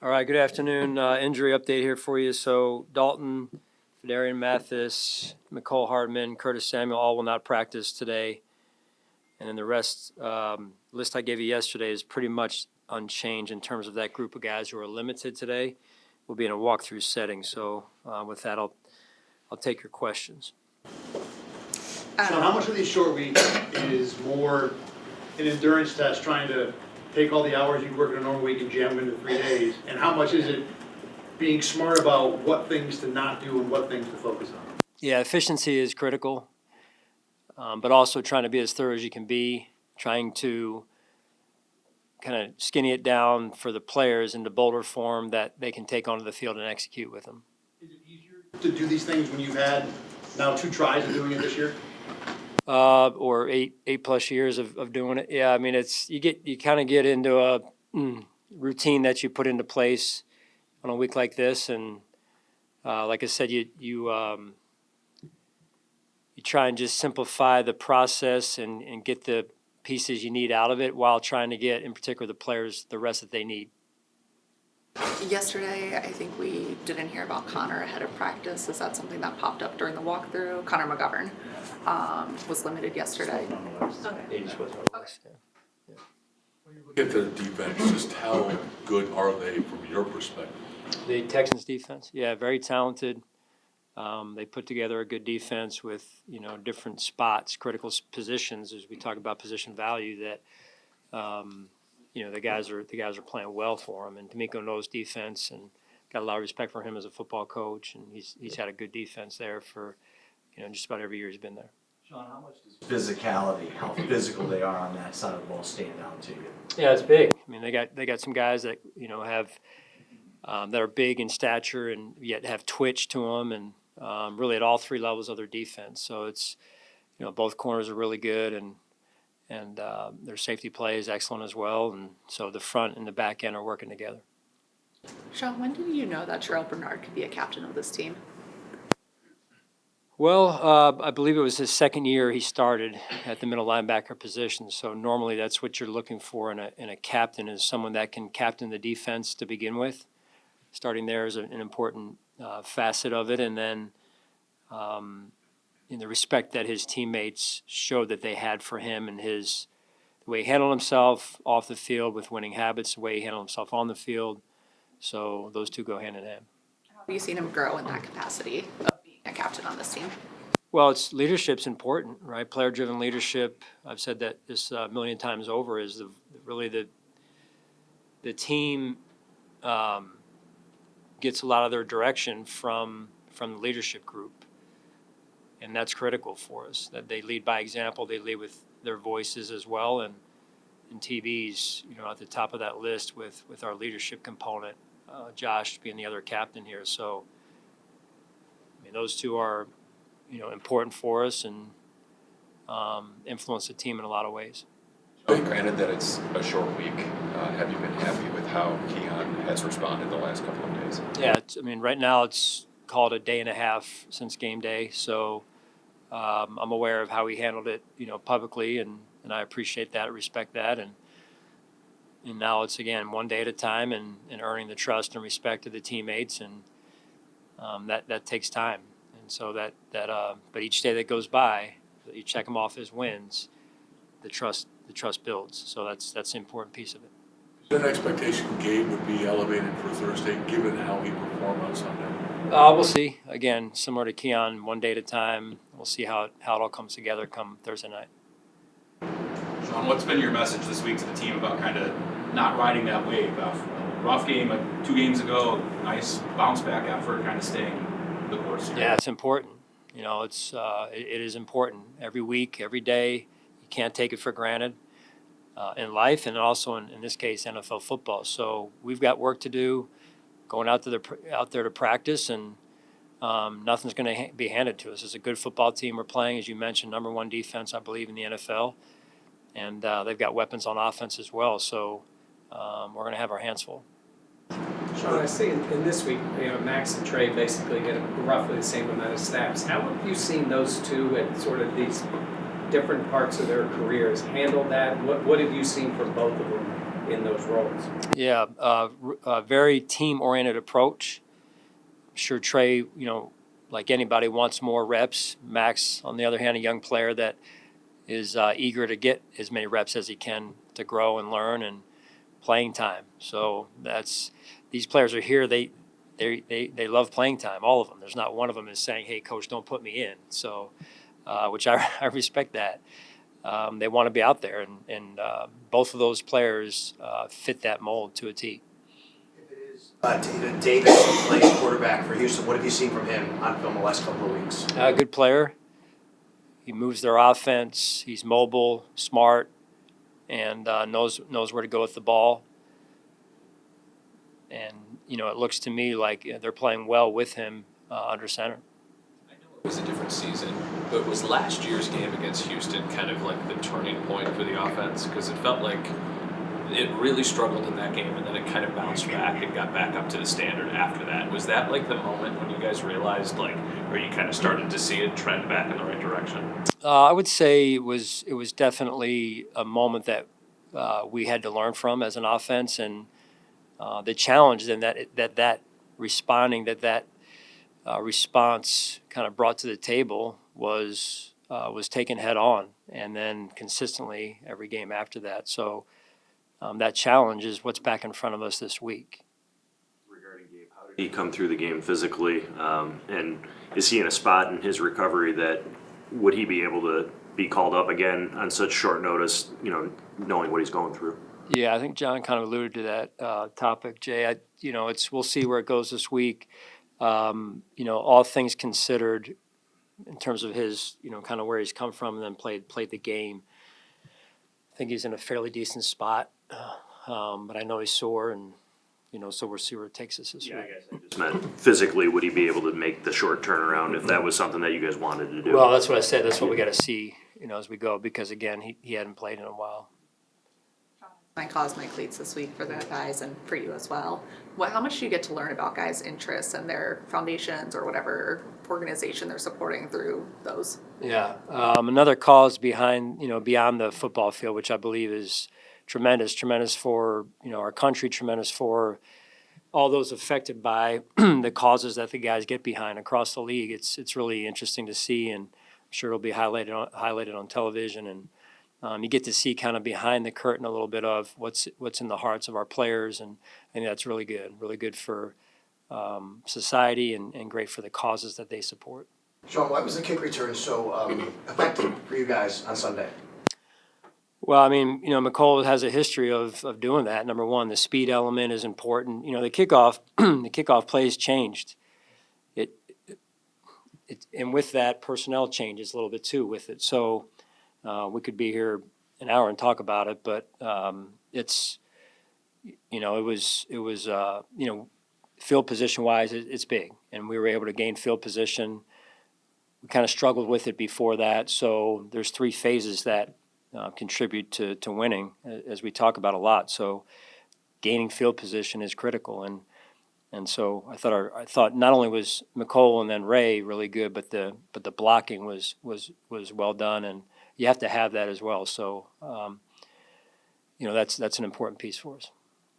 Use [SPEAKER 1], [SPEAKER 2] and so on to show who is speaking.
[SPEAKER 1] All right, good afternoon. Injury update here for you. So Dalton, Fedarian Mathis, McCole Hardman, Curtis Samuel all will not practice today. And then the rest, list I gave you yesterday is pretty much unchanged in terms of that group of guys who are limited today. We'll be in a walkthrough setting. So with that, I'll take your questions.
[SPEAKER 2] Sean, how much of these short weeks is more an endurance test, trying to take all the hours you work in a normal week and jam them into 3 days? And how much is it being smart about what things to not do and what things to focus on?
[SPEAKER 1] Yeah, efficiency is critical, but also trying to be as thorough as you can be, trying to kind of skinny it down for the players into bolder form that they can take onto the field and execute with them.
[SPEAKER 2] Is it easier to do these things when you've had now 2 tries of doing it this year?
[SPEAKER 1] Or eight plus years of doing it. Yeah, I mean, you kind of get into a routine that you put into place on a week like this, and like I said, you try and just simplify the process and get the pieces you need out of it while trying to get, in particular, the players the rest that they need.
[SPEAKER 3] Yesterday, I think we didn't hear about Connor ahead of practice. Is that something that popped up during the walkthrough? Connor McGovern was limited yesterday.
[SPEAKER 1] He just wasn't on the list, yeah.
[SPEAKER 4] When you look at the defense, just how good are they from your perspective?
[SPEAKER 1] The Texans defense, yeah, very talented. They put together a good defense with different spots, critical positions, as we talk about position value. That the guys are playing well for him, and D'Amico knows defense and got a lot of respect for him as a football coach, and he's had a good defense there for just about every year he's been there.
[SPEAKER 5] Sean, how much does physicality, how physical they are on that side of the ball, stand out to you?
[SPEAKER 1] Yeah, it's big. I mean, they got some guys that have that are big in stature and yet have twitch to them, and really at all three levels of their defense. So it's both corners are really good, and their safety play is excellent as well. And so the front and the back end are working together.
[SPEAKER 3] Sean, when did you know that Terrell Bernard could be a captain of this team?
[SPEAKER 1] Well, I believe it was his second year he started at the middle linebacker position. So normally that's what you're looking for in a captain, is someone that can captain the defense to begin with. Starting there is an important facet of it, and then in the respect that his teammates showed that they had for him and the way he handled himself off the field with winning habits, the way he handled himself on the field. So those two go hand in hand.
[SPEAKER 3] How have you seen him grow in that capacity of being a captain on this team?
[SPEAKER 1] Well, leadership's important, right? Player-driven leadership. I've said that this a million times over is really the team gets a lot of their direction from the leadership group, and that's critical for us. That they lead by example. They lead with their voices as well, and TV's at the top of that list with our leadership component. Josh being the other captain here, so I mean those two are important for us and influence the team in a lot of ways.
[SPEAKER 6] Granted that it's a short week, have you been happy with how Keon has responded the last couple of days?
[SPEAKER 1] Yeah, right now it's called a day and a half since game day, so I'm aware of how he handled it, publicly, and I appreciate that, respect that, and now it's again one day at a time and earning the trust and respect of the teammates, and that takes time, and so but each day that goes by, you check them off as wins, the trust builds. So that's the important piece of it.
[SPEAKER 4] Is there an expectation Gabe would be elevated for Thursday, given how he performed on Sunday?
[SPEAKER 1] We'll see. Again, similar to Keon, one day at a time. We'll see how it all comes together come Thursday night.
[SPEAKER 7] Sean, what's been your message this week to the team about kind of not riding that wave? Rough game 2 games ago, nice bounce back effort, kind of staying the course here.
[SPEAKER 1] Yeah, it's important. It is important every week, every day. You can't take it for granted in life, and also in this case, NFL football. So we've got work to do, going out there to practice, and nothing's going to be handed to us. It's a good football team we're playing, as you mentioned, number 1 defense, I believe, in the NFL, and they've got weapons on offense as well. So we're going to have our hands full.
[SPEAKER 8] Sean, I see in this week, Max and Trey basically get roughly the same amount of snaps. How have you seen those two at sort of these different parts of their careers handle that? What have you seen from both of them in those roles?
[SPEAKER 1] Yeah, a very team-oriented approach. I'm sure Trey, like anybody, wants more reps. Max, on the other hand, a young player that is eager to get as many reps as he can to grow and learn and playing time. So these players are here. They love playing time. All of them. There's not one of them is saying, "Hey, coach, don't put me in." So, which I respect that. They want to be out there, and both of those players fit that mold to a T.
[SPEAKER 9] If it is Davis plays quarterback for Houston, what have you seen from him on film the last couple of weeks?
[SPEAKER 1] A good player. He moves their offense. He's mobile, smart, and knows where to go with the ball. And it looks to me like they're playing well with him under center.
[SPEAKER 10] I know it was a different season, but was last year's game against Houston kind of like the turning point for the offense? Because it felt like it really struggled in that game, and then it kind of bounced back and got back up to the standard after that. Was that like the moment when you guys realized, or you kind of started to see it trend back in the right direction?
[SPEAKER 1] I would say it was definitely a moment that we had to learn from as an offense, and the challenge then that response kind of brought to the table was taken head on, and then consistently every game after that. So that challenge is what's back in front of us this week.
[SPEAKER 11] Regarding Gabe, how did he come through the game physically, and is he in a spot in his recovery that would he be able to be called up again on such short notice, knowing what he's going through?
[SPEAKER 1] Yeah, I think John kind of alluded to that topic, Jay. We'll see where it goes this week. All things considered, in terms of his, kind of where he's come from and then played the game. I think he's in a fairly decent spot, but I know he's sore, and so we'll see where it takes us this week.
[SPEAKER 11] I guess I just meant physically, would he be able to make the short turnaround if that was something that you guys wanted to do?
[SPEAKER 1] Well, that's what I said. That's what we got to see, as we go, because again, he hadn't played in a while.
[SPEAKER 3] I caused my cleats this week for the guys and for you as well. How much do you get to learn about guys' interests and their foundations or whatever organization they're supporting through those?
[SPEAKER 1] Yeah, another cause behind, beyond the football field, which I believe is tremendous for, our country, tremendous for all those affected by the causes that the guys get behind across the league. It's really interesting to see, and I'm sure it'll be highlighted on television, and you get to see kind of behind the curtain a little bit of what's in the hearts of our players, and I think that's really good for society and great for the causes that they support.
[SPEAKER 9] Sean, why was the kick return so effective for you guys on Sunday?
[SPEAKER 1] Well, I mean, McCall has a history of doing that. Number one, the speed element is important. The kickoff plays changed. And with that, personnel changes a little bit too with it. So we could be here an hour and talk about it, but it was field position wise, it's big, and we were able to gain field position. We kind of struggled with it before that, so there's three phases that contribute to winning, as we talk about a lot. So gaining field position is critical, and so I thought not only was McCole and then Ray really good, but the blocking was well done, and you have to have that as well. So that's an important piece for us.